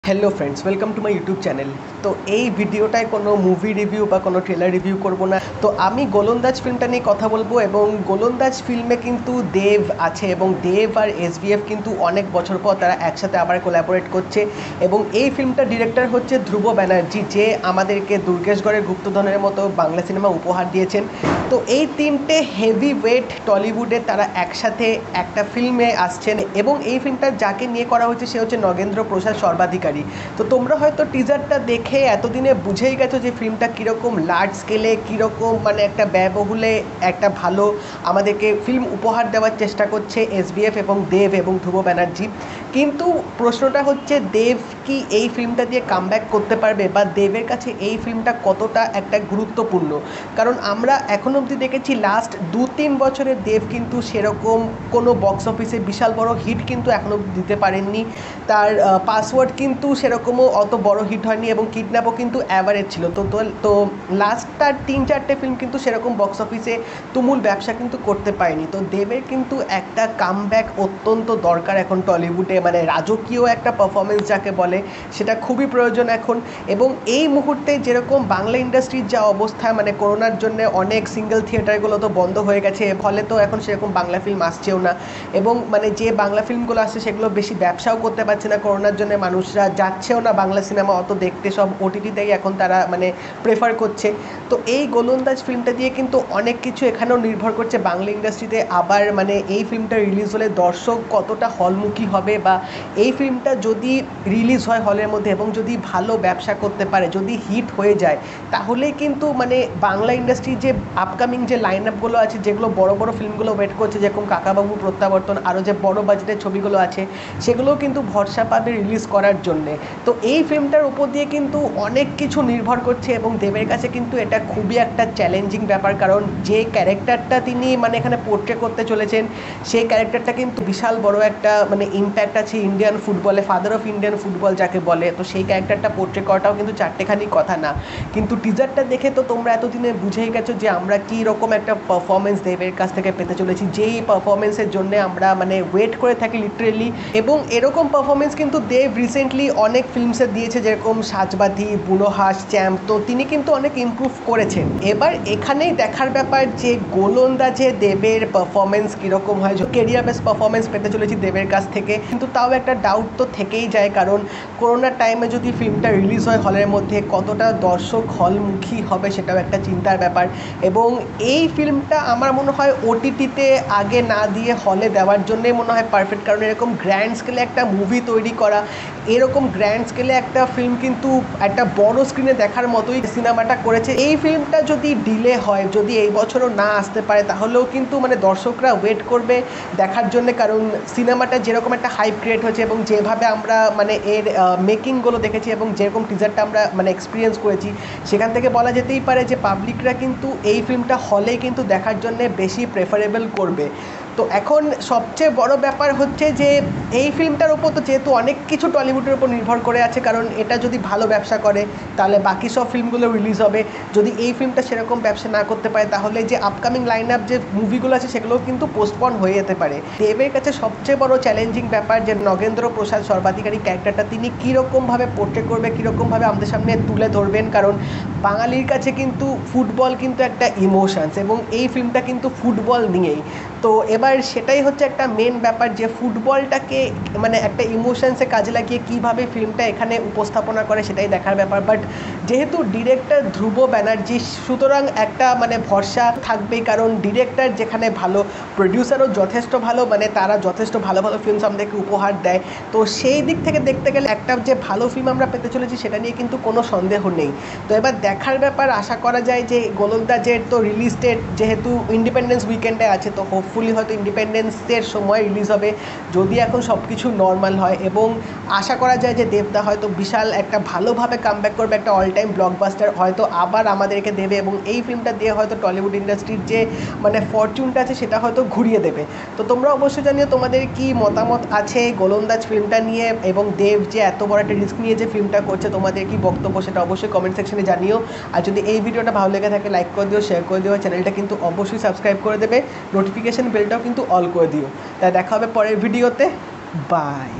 Hello friends, welcome to my YouTube channel. তো এই ভিডিওটায় কোনো মুভি রিভিউ বা কোনো ট্রেলার রিভিউ করব না। তো আমি গোলন্দাজ ফিল্মটা নিয়ে কথা বলবো এবং গোলন্দাজ ফিল্মে কিন্তু দেব আছে এবং দেব আর এসবিএফ কিন্তু অনেক বছর পর তারা একসাথে আবার কোলাবোরেট করছে এবং এই ফিল্মটার ডিরেক্টর হচ্ছে ধ্রুব ব্যানার্জি, যে আমাদেরকে দুর্গেশগড়ের গুপ্তধনের মতো বাংলা সিনেমা উপহার দিয়েছেন। তো এই তিনটে হেভি ওয়েট টলিউডে তারা একসাথে একটা ফিল্মে আসছেন এবং এই ফিল্মটা যাকে নিয়ে করা হয়েছে সে হচ্ছে নগেন্দ্র প্রসাদ সর্বাধিকারী। তো তোমরা হয়তো টিজারটা দেখে এতদিনে বুঝেই গেছো যে ফিল্মটা কীরকম লার্জ স্কেলে, কীরকম মানে একটা ব্যয়বহুলে একটা ভালো আমাদেরকে ফিল্ম উপহার দেওয়ার চেষ্টা করছে এসবিএফ এবং দেব এবং ধ্রুব ব্যানার্জি। কিন্তু প্রশ্নটা হচ্ছে, দেব কি এই ফিল্মটা দিয়ে কামব্যাক করতে পারবে বা দেবের কাছে এই ফিল্মটা কতটা একটা গুরুত্বপূর্ণ? কারণ আমরা এখন অবধি দেখেছি লাস্ট 2-3 বছরে দেব কিন্তু সেরকম কোনো বক্স অফিসে বিশাল বড় হিট কিন্তু এখনও দিতে পারেননি। তার পাসওয়ার্ড কিন্তু সেরকমও অত বড় হিট হয়নি এবং কিডন্যাপও কিন্তু অ্যাভারেজ ছিল। তো লাস্ট তার 3-4টে ফিল্ম কিন্তু সেরকম বক্স অফিসে তুমুল ব্যবসা কিন্তু করতে পারেনি। তো দেবের কিন্তু একটা কামব্যাক অত্যন্ত দরকার এখন টলিউডে, মানে রাজকীয় একটা পারফরমেন্স যাকে বলে সেটা খুবই প্রয়োজন এখন। এবং এই মুহূর্তে যেরকম বাংলা ইন্ডাস্ট্রির যা অবস্থা, মানে করোনার জন্য অনেক সিঙ্গেল থিয়েটারগুলো তো বন্ধ হয়ে গেছে, ফলে তো এখন সেরকম বাংলা ফিল্ম আসছেও না এবং মানে যে বাংলা ফিল্মগুলো আসছে সেগুলো বেশি ব্যবসাও করতে পারছে না করোনার জন্য, মানুষরা যাচ্ছেও না বাংলা সিনেমা অত দেখতে, সব ওটিটিতেই এখন তারা মানে প্রেফার করছে। তো এই গোলন্দাজ ফিল্মটা দিয়ে কিন্তু অনেক কিছু এখানেও নির্ভর করছে বাংলা ইন্ডাস্ট্রিতে। আবার মানে এই ফিল্মটা রিলিজ হলে দর্শক কতটা হলমুখী হবে বা এই ফিল্মটা যদি রিলিজ হয় হলের মধ্যে এবং যদি ভালো ব্যবসা করতে পারে, যদি হিট হয়ে যায়, তাহলে কিন্তু মানে বাংলা ইন্ডাস্ট্রির যে আপকামিং যে লাইন আপগুলো আছে, যেগুলো বড় বড় ফিল্মগুলো ওয়েট করছে, যেরকম কাকাবাবু, প্রত্যাবর্তন, আরও যে বড় বাজেটের ছবিগুলো আছে সেগুলোও কিন্তু ভরসা পাবে রিলিজ করার জন্যে। তো এই ফিল্মটার উপর দিয়ে কিন্তু অনেক কিছু নির্ভর করছে এবং দেবের কাছে কিন্তু এটা খুবই একটা চ্যালেঞ্জিং ব্যাপার, কারণ যে ক্যারেক্টারটা তিনি মানে এখানে পোর্ট্রে করতে চলেছেন সেই ক্যারেক্টারটা কিন্তু বিশাল বড় একটা মানে ইম্প্যাক্ট আছে ইন্ডিয়ান ফুটবলে, ফাদার অফ ইন্ডিয়ান ফুটবল যাকে বলে। তো সেই ক্যারেক্টারটা পোর্ট্রে করাটাও কিন্তু চারটেখানি কথা না। কিন্তু টিজারটা দেখে তো তোমরা এতদিনে বুঝেই গেছো যে আমরা কী রকম একটা পারফরমেন্স দেবের কাছ থেকে পেতে চলেছি, যেই পারফরমেন্সের জন্য আমরা মানে ওয়েট করে থাকি লিটারেলি। এবং এরকম পারফরমেন্স কিন্তু দেব রিসেন্টলি অনেক ফিল্মসে দিয়েছে, যেরকম সাজবাতি, বুনোহাস, চ্যাম্প। তো তিনি কিন্তু অনেক ইমপ্রুভ করেছেন। এবার এখানেই দেখার ব্যাপার যে গোলন্দাজে দেবের পারফরমেন্স কীরকম হয়। কেরিয়ার বেস পারফরমেন্স পেতে চলেছি দেবের কাছ থেকে, কিন্তু তাও একটা ডাউট তো থেকেই যায়, কারণ করোনার টাইমে যদি ফিল্মটা রিলিজ হয় হলের মধ্যে কতটা দর্শক হলমুখী হবে সেটাও একটা চিন্তার ব্যাপার। এবং এই ফিল্মটা আমার মনে হয় ওটিটিতে আগে না দিয়ে হলে দেওয়ার জন্যই মনে হয় পারফেক্ট, কারণ এরকম গ্র্যান্ড স্কেলে একটা মুভি তৈরি করা, এরকম গ্র্যান্ড স্কেলে একটা ফিল্ম কিন্তু একটা বড় স্ক্রিনে দেখার মতোই সিনেমাটা করেছে। এই ফিল্মটা যদি ডিলে হয়, যদি এই বছরও না আসতে পারে, তাহলেও কিন্তু মানে দর্শকরা ওয়েট করবে দেখার জন্য, কারণ সিনেমাটা যেরকম একটা হাইপ ক্রিয়েট হয়েছে এবং যেভাবে আমরা মানে এর মেকিংগুলো দেখেছি এবং যেরকম টিজারটা আমরা মানে এক্সপিরিয়েন্স করেছি, সেখান থেকে বলা যেতেই পারে যে পাবলিকরা কিন্তু এই ফিল্মটা হলেই কিন্তু দেখার জন্য বেশি প্রেফারেবল করবে। তো এখন সবচেয়ে বড় ব্যাপার হচ্ছে যে এই ফিল্মটার ওপর তো যেহেতু অনেক কিছু টলিউডের উপর নির্ভর করে আছে, কারণ এটা যদি ভালো ব্যবসা করে তাহলে বাকি সব ফিল্মগুলো রিলিজ হবে। যদি এই ফিল্মটা সেরকম ব্যবসা না করতে পারে তাহলে যে আপকামিং লাইন আপ যে মুভিগুলো আছে সেগুলোও কিন্তু পোস্টপন হয়ে যেতে পারে। দেবের কাছে সবচেয়ে বড় চ্যালেঞ্জিং ব্যাপার যে নগেন্দ্র প্রসাদ সর্বাধিকারী ক্যারেক্টারটা তিনি কীরকমভাবে পোর্ট্রে করবে, কীরকমভাবে আমাদের সামনে তুলে ধরবেন, কারণ বাঙালির কাছে কিন্তু ফুটবল কিন্তু একটা ইমোশনস এবং এই ফিল্মটা কিন্তু ফুটবল নিয়েই। তো এবার সেটাই হচ্ছে একটা মেন ব্যাপার যে ফুটবলটাকে মানে একটা ইমোশনসে কাজে লাগিয়ে কীভাবে ফিল্মটা এখানে উপস্থাপনা করে সেটাই দেখার ব্যাপার। বাট যেহেতু ডিরেক্টর ধ্রুব ব্যানার্জি, সুতরাং একটা মানে ভরসা থাকবেই, কারণ ডিরেক্টর যেখানে ভালো, প্রডিউসারও যথেষ্ট ভালো, মানে তারা যথেষ্ট ভালো ভালো ফিল্মস আমাদেরকে উপহার দেয়। তো সেই দিক থেকে দেখতে গেলে একটা যে ভালো ফিল্ম আমরা পেতে চলেছি সেটা নিয়ে কিন্তু কোনো সন্দেহ নেই। তো এবার দেখার ব্যাপার, আশা করা যায় যে গোলন্দাজের তো রিলিজ ডেট যেহেতু ইন্ডিপেন্ডেন্স উইকেন্ডে আছে, তো হোপফুলি হয়তো ইন্ডিপেন্ডেন্সের সময় রিলিজ হবে যদি এখন সব কিছু নর্মাল হয়। এবং আশা করা যায় যে দেবদা হয়তো বিশাল একটা ভালোভাবে কামব্যাক করবে, একটা অল টাইম ব্লকবাস্টার হয়তো আবার আমাদেরকে দেবে এবং এই ফিল্মটা দিয়ে হয়তো টলিউড ইন্ডাস্ট্রির যে মানে ফরচুনটা আছে সেটা হয়তো ঘুরিয়ে দেবে। তো তোমরা অবশ্যই জানিও তোমাদের কি মতামত আছে গোলন্দাজ ফিল্মটা নিয়ে, এবং দেব যে এত বড় একটা রিস্ক নিয়ে যে ফিল্মটা করছে তোমাদের কি বক্তব্য সেটা অবশ্যই কমেন্ট সেকশনে জানিও। আর যদি এই ভিডিওটা ভালো লেগে থাকে লাইক করে দিও, শেয়ার করে দিও, চ্যানেলটা কিন্তু অবশ্যই সাবস্ক্রাইব করে দেবে, নোটিফিকেশন বেলটাও কিন্তু অল করে দিও। তাই দেখা হবে পরের ভিডিওতে। বাই।